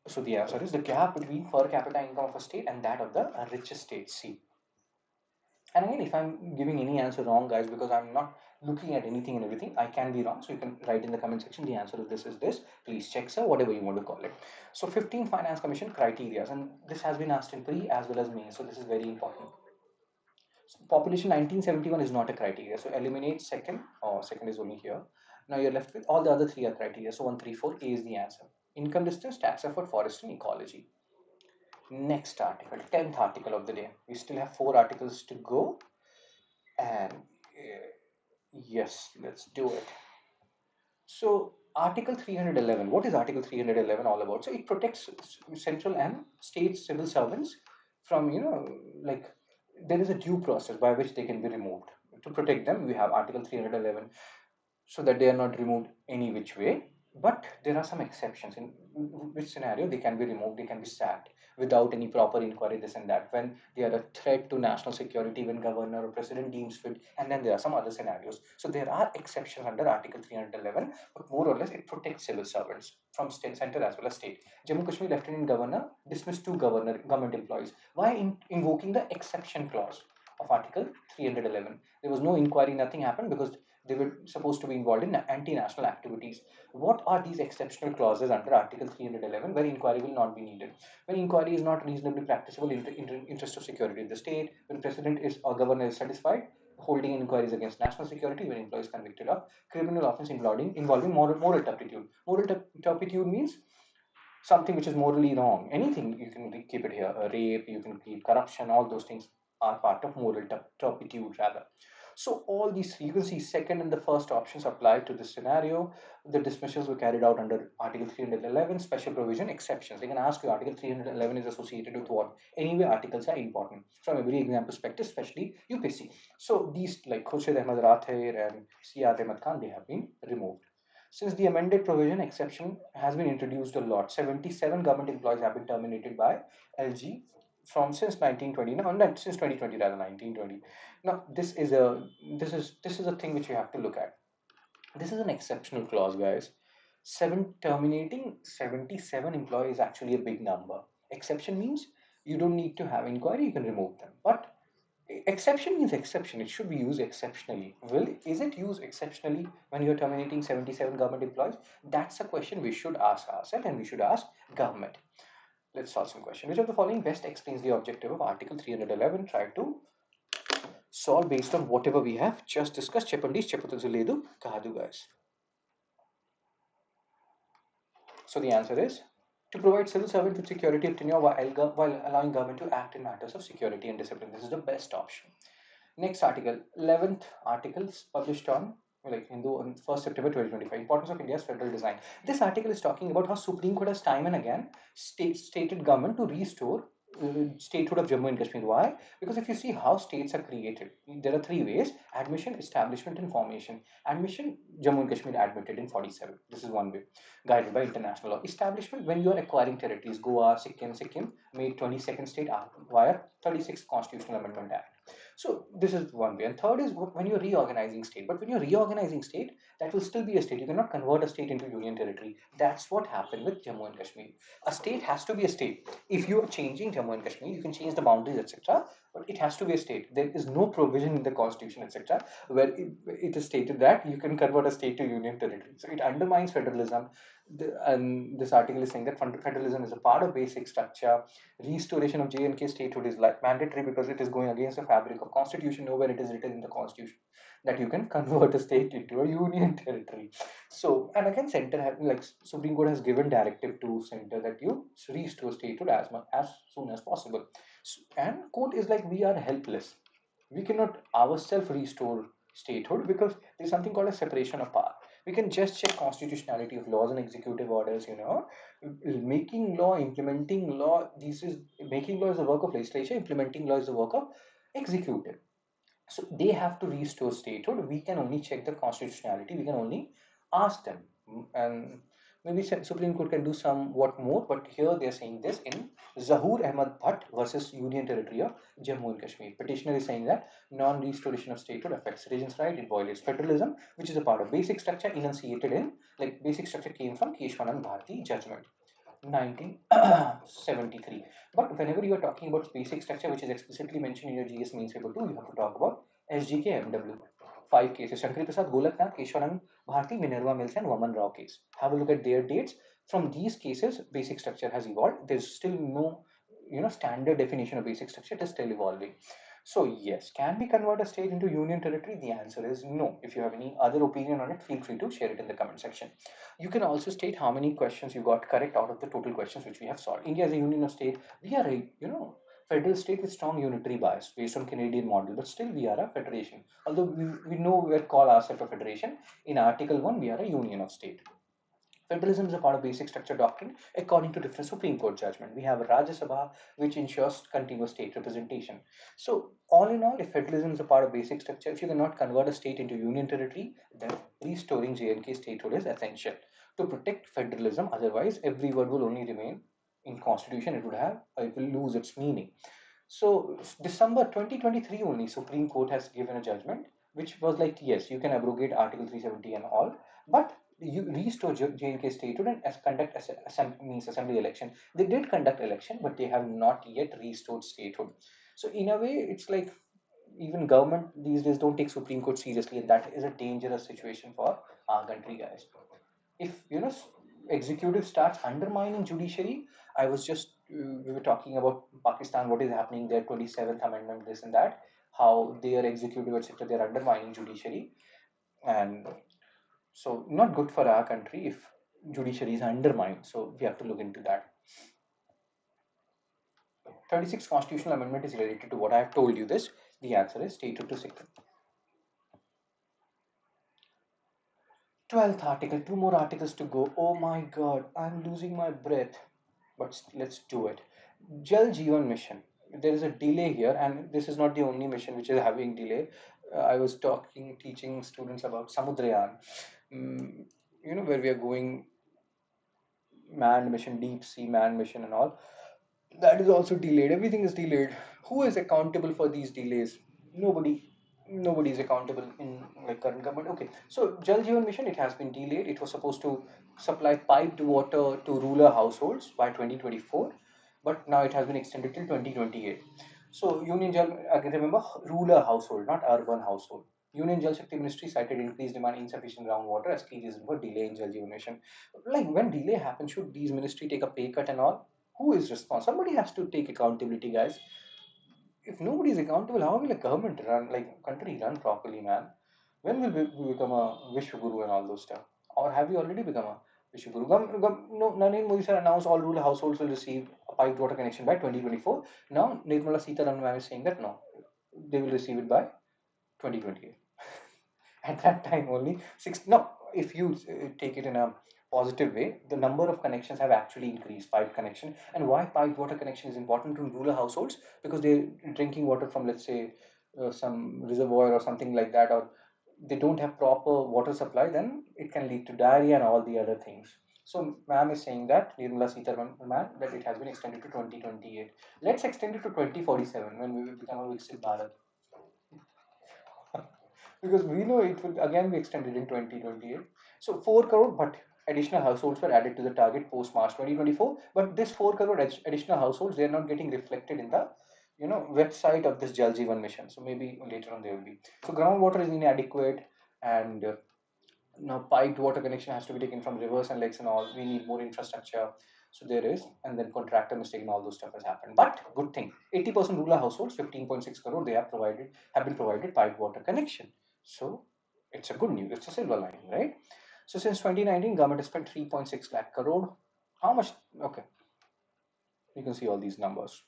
So the answer is the gap between per capita income of a state and that of the richest state. C. And again, if I'm giving any answer wrong, guys, because I'm not looking at anything and everything, I can be wrong. So you can write in the comment section the answer of this is this. Please check, sir, whatever you want to call it. So 15 Finance Commission criteria, and this has been asked in pre as well as main. So this is very important. So population 1971 is not a criteria. So eliminate second, or second is only here. Now you're left with all the other three are criteria. So 134 A is the answer. Income distance, tax effort, forest and ecology. Next article, 10th article of the day. We still have 4 articles to go. And yes, let's do it. So Article 311, what is Article 311 all about? So it protects central and state civil servants from, like there is a due process by which they can be removed. To protect them, we have Article 311 so that they are not removed any which way. But there are some exceptions in which scenario they can be removed, they can be sacked without any proper inquiry, this and that, when they are a threat to national security, when governor or president deems fit, and then there are some other scenarios. So there are exceptions under Article 311, but more or less it protects civil servants from state, center as well as state. Jammu Kashmir Lieutenant Governor dismissed 2 government employees. Why invoking the exception clause of Article 311? There was no inquiry, nothing happened because they were supposed to be involved in anti-national activities. What are these exceptional clauses under Article 311 where inquiry will not be needed? When inquiry is not reasonably practicable in the interest of security of the state, when president is or governor is satisfied, holding inquiries against national security, when employee is convicted of criminal offense involving moral turpitude. Moral turpitude means something which is morally wrong. Anything you can keep it here. Rape, you can keep corruption, all those things are part of moral turpitude rather. So all these three, you can see second and the first options apply to this scenario. The dismissals were carried out under Article 311, special provision, exceptions. They can ask you Article 311 is associated with what? Anyway, articles are important from every exam perspective, especially UPSC. So these like Khurshid Ahmad Rathir and Siyad Ahmad Khan, they have been removed. Since the amended provision exception has been introduced a lot, 77 government employees have been terminated by LG from since 1920. No, not since 2020 rather, 1920. Now this is a thing which you have to look at. This is an exceptional clause, guys. Terminating 77 employees is actually a big number. Exception means you don't need to have inquiry, you can remove them. But Exception means exception. It should be used exceptionally. Will is it used exceptionally when you're terminating 77 government employees? That's a question we should ask ourselves and we should ask government. Let's solve some question. Which of the following best explains the objective of Article 311? Try to solve based on whatever we have just discussed. Cheppandi Cheppathu Ledu Kahadu, guys. So the answer is to provide civil servants with security of tenure while allowing government to act in matters of security and discipline. This is the best option. Next article, 11th articles published on like Hindu on 1st September 2025. Importance of India's federal design. This article is talking about how Supreme Court has time and again stated government to restore statehood of Jammu and Kashmir. Why? Because if you see how states are created, there are three ways: admission, establishment, and formation. Admission, Jammu and Kashmir admitted in 47. This is one way, guided by international law. Establishment, when you are acquiring territories, Goa, Sikkim made 22nd state via 36th Constitutional Amendment Act. So this is one way. And third is when you're reorganizing state. But when you're reorganizing state, that will still be a state. You cannot convert a state into union territory. That's what happened with Jammu and Kashmir. A state has to be a state. If you are changing Jammu and Kashmir, you can change the boundaries, etc. But it has to be a state. There is no provision in the constitution, etc., where it is stated that you can convert a state to union territory. So it undermines federalism. And this article is saying that federalism is a part of basic structure. Restoration of J&K statehood is like mandatory because it is going against the fabric of constitution. Nowhere it is written in the constitution that you can convert a state into a union territory. So, and again, center like Supreme Court has given directive to center that you restore statehood as soon as possible. And court is like, we are helpless. We cannot ourselves restore statehood because there's something called a separation of power. We can just check constitutionality of laws and executive orders, making law, implementing law. This is making law is the work of legislature, implementing law is the work of executive. So they have to restore statehood. We can only check the constitutionality. We can only ask them. And maybe Supreme Court can do somewhat more, but here they are saying this in Zahur Ahmad Bhatt versus Union Territory of Jammu and Kashmir. Petitioner is saying that non-restoration of statehood affects citizens' right, it violates federalism, which is a part of basic structure enunciated in, like basic structure came from Keshwanand Bharti judgment. 1973. But whenever you are talking about basic structure, which is explicitly mentioned in your GS means paper 2, you have to talk about SGK MW. Five cases: Shankari Prasad, Golaknath, Keshwanand Bharti, Minerva Mills, and Vaman Rao case. Have a look at their dates. From these cases, basic structure has evolved. There's still no, standard definition of basic structure. It is still evolving. So yes, can we convert a state into union territory? The answer is no. If you have any other opinion on it, feel free to share it in the comment section. You can also state how many questions you got correct out of the total questions which we have solved. India is a union of state. We are a, federal state with strong unitary bias based on Canadian model, but still we are a federation. Although we know we call ourselves a federation, in Article 1 we are a union of state. Federalism is a part of basic structure doctrine according to different Supreme Court judgment. We have a Rajya Sabha which ensures continuous state representation. So all in all, if federalism is a part of basic structure, if you cannot convert a state into union territory, then restoring J&K statehood is essential to protect federalism. Otherwise, every word will only remain in constitution. It will lose its meaning. So December 2023 only Supreme Court has given a judgment which was like, yes, you can abrogate Article 370 and all, but you restore J&K statehood and conduct assembly election. They did conduct election, but they have not yet restored statehood. So in a way, it's like even government these days don't take Supreme Court seriously, and that is a dangerous situation for our country, guys. If executive starts undermining judiciary, I was just we were talking about Pakistan, what is happening there, 27th amendment, this and that, how their executive, etc., they're undermining judiciary. And so not good for our country if judiciary is undermined, so we have to look into that. 36th constitutional amendment is related to what I have told you this. The answer is statehood to Sikkim. 12th article, two more articles to go. Oh my god, I'm losing my breath. But let's do it. Jal Jeevan mission. There is a delay here, and this is not the only mission which is having delay. I was teaching students about Samudrayan, where we are going manned mission, deep sea manned mission, and all. That is also delayed. Everything is delayed. Who is accountable for these delays? Nobody. Nobody is accountable in like current government. Okay, so Jal Jeevan mission, it has been delayed. It was supposed to supply piped water to rural households by 2024, but now it has been extended till 2028. So Union Jal, again remember, rural household, not urban household. Union Jal Shakti Ministry cited increased demand, insufficient groundwater as key reason for delay in Jal Jeevan Mission. Like when delay happens, should these ministry take a pay cut and all? Who is responsible? Somebody has to take accountability, guys. If nobody is accountable, how will a government run, like country run properly, man? When will we become a Vishwaguru and all those stuff? Or have we already become a Vishwaguru? No, Narendra Modi sir announced all rural households will receive a piped water connection by 2024. Now, Nirmala Sitaraman is saying that no, they will receive it by 2028. At that time only six. No, if you take it in a positive way, the number of connections have actually increased. Piped connection. And why piped water connection is important to rural households? Because they're drinking water from, let's say, some reservoir or something like that, or they don't have proper water supply, then it can lead to diarrhea and all the other things. So ma'am is saying that, Nirmala Sitaraman ma'am, that it has been extended to 2028. Let's extend it to 2047 when we will become a Viksit Bharat. Because we know it will again be extended in 2028. So 4 crore, but additional households were added to the target post March 2024. But this 4 crore additional households, they are not getting reflected in the website of this Jal Jeevan mission. So maybe later on they will be. So groundwater is inadequate, and now piped water connection has to be taken from rivers and lakes and all. We need more infrastructure. So there is, and then contractor mistake and all those stuff has happened. But good thing, 80% rural households, 15.6 crore, they have been provided piped water connection. So it's a good news. It's a silver lining, right? So since 2019, government has spent 3.6 lakh crore. How much? Okay, you can see all these numbers.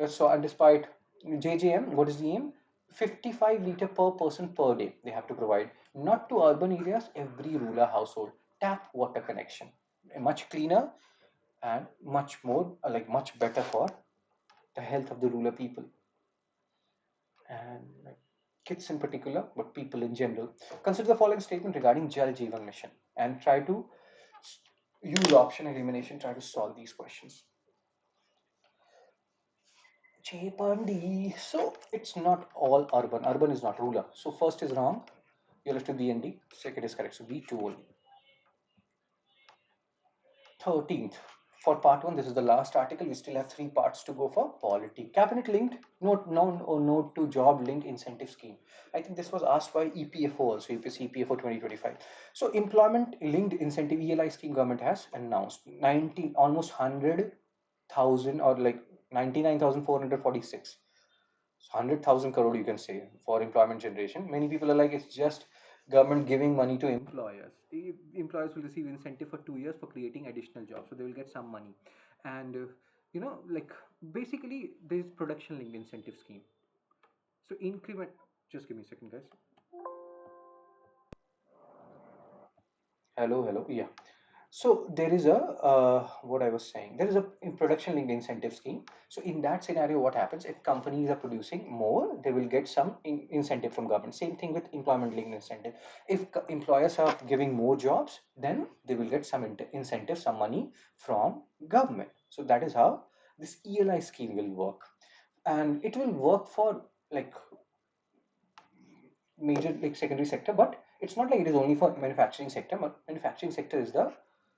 So, and despite JJM, what is the aim? 55 liter per person per day they have to provide, not to urban areas, every rural household. Tap water connection. Much cleaner and much more, like much better for the health of the rural people and like kids in particular, but people in general. Consider the following statement regarding Jal Jeevan Mission and try to use option elimination, try to solve these questions. Chepandi. So it's not all urban. Urban is not ruler. So first is wrong. You're left with B and D. Second is correct. So B2 only. 13th. For part 1, this is the last article. We still have 3 parts to go for polity. Cabinet linked, note known or note to job linked incentive scheme. I think this was asked by EPFO also, UPSC EPFO 2025. So employment linked incentive ELI scheme government has announced 19, almost 100,000 or like 99,446. 100,000 crore, you can say, for employment generation. Many people are like, it's just government giving money to employers. The employers will receive incentive for 2 years for creating additional jobs, so they will get some money. And like basically, this production linked incentive scheme. So increment. Just give me a second, guys. Hello, hello. Yeah. So there is a what I was saying. There is a production linked incentive scheme. So in that scenario, what happens if companies are producing more, they will get some incentive from government. Same thing with employment linked incentive. If employers are giving more jobs, then they will get some incentive, some money from government. So that is how this ELI scheme will work, and it will work for like major like secondary sector, but it's not like it is only for manufacturing sector. Manufacturing sector is the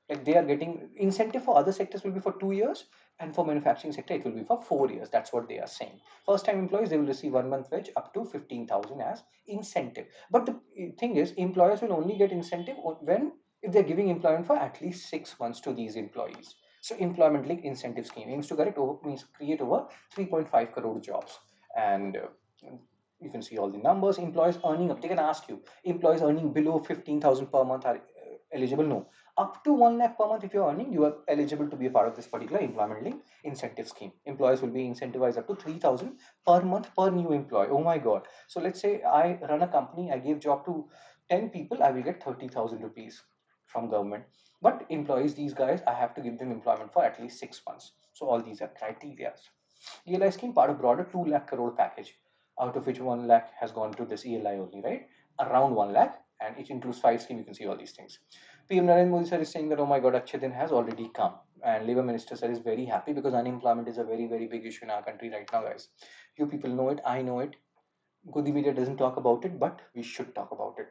like they are getting incentive for other sectors will be for 2 years, and for manufacturing sector it will be for 4 years. That's what they are saying. First time employees, they will receive 1 month wage up to 15,000 as incentive. But the thing is, employers will only get incentive when if they're giving employment for at least 6 months to these employees. So employment linked incentive scheme aims to create over 3.5 crore jobs. And you can see all the numbers. Employees earning up, they can ask you, employees earning below 15,000 per month are eligible? No. Up to 1 lakh per month, if you're earning, you are eligible to be a part of this particular employment link incentive scheme. Employees will be incentivized up to 3,000 per month per new employee. Oh my God. So let's say I run a company, I give job to 10 people, I will get 30,000 rupees from government. But employees, these guys, I have to give them employment for at least 6 months. So all these are criteria. ELI scheme part of broader 2 lakh crore package, out of which 1 lakh has gone to this ELI only, right? Around 1 lakh, and it includes 5 schemes. You can see all these things. PM Narendra Modi sir is saying that, oh my God, Achhe Din has already come. And Labour Minister sir is very happy because unemployment is a very, very big issue in our country right now, guys. You people know it, I know it. Godi media doesn't talk about it, but we should talk about it.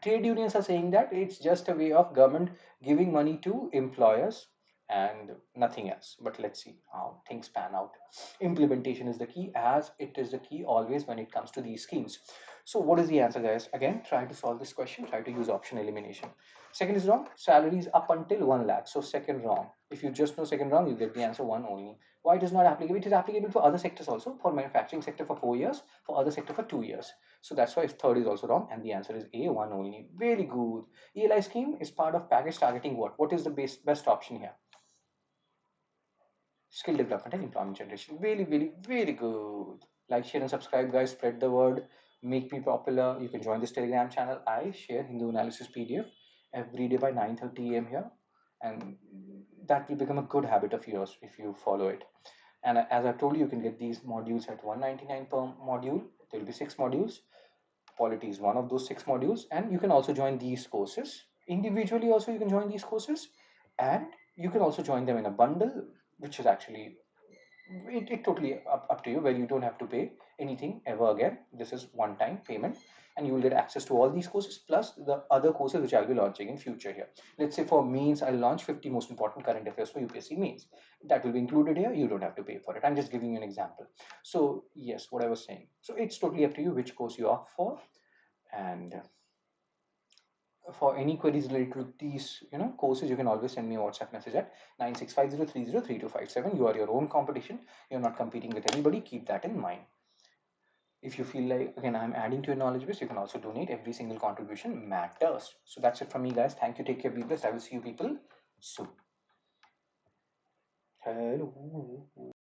Trade unions are saying that it's just a way of government giving money to employers and nothing else. But let's see how things pan out. Implementation is the key, as it is the key always when it comes to these schemes. So what is the answer, guys? Again, try to solve this question, try to use option elimination. Second is wrong. Salaries up until 1 lakh. So second wrong. If you just know second wrong, you get the answer one only. Why it is not applicable? It is applicable for other sectors also, for manufacturing sector for 4 years, for other sector for 2 years. So that's why third is also wrong, and the answer is A, one only. Very good. ELI scheme is part of package targeting what? What is the best option here? Skill development and employment generation. Really, really, very good. Like, share, and subscribe, guys. Spread the word. Make me popular. You can join this Telegram channel. I share Hindu analysis PDF every day by 9:30 a.m. here, and that will become a good habit of yours if you follow it. And as I told you, you can get these modules at 199 per module. There will be 6 modules. Polity is one of those 6 modules, and you can also join these courses individually. Also, you can join these courses, and you can also join them in a bundle, which is actually it totally up to you, where you don't have to pay anything ever again. This is one time payment, and you will get access to all these courses plus the other courses which I'll be launching in future here. Let's say for means, I'll launch 50 most important current affairs for UPSC means. That will be included here. You don't have to pay for it. I'm just giving you an example. So yes, what I was saying, so it's totally up to you which course you opt for. And for any queries related to these courses, you can always send me a WhatsApp message at 9650303257. You are your own competition. You're not competing with anybody. Keep that in mind. If you feel like, again, I'm adding to your knowledge base, you can also donate. Every single contribution matters. So that's it from me, guys. Thank you. Take care. Be blessed. I will see you people soon. Hello.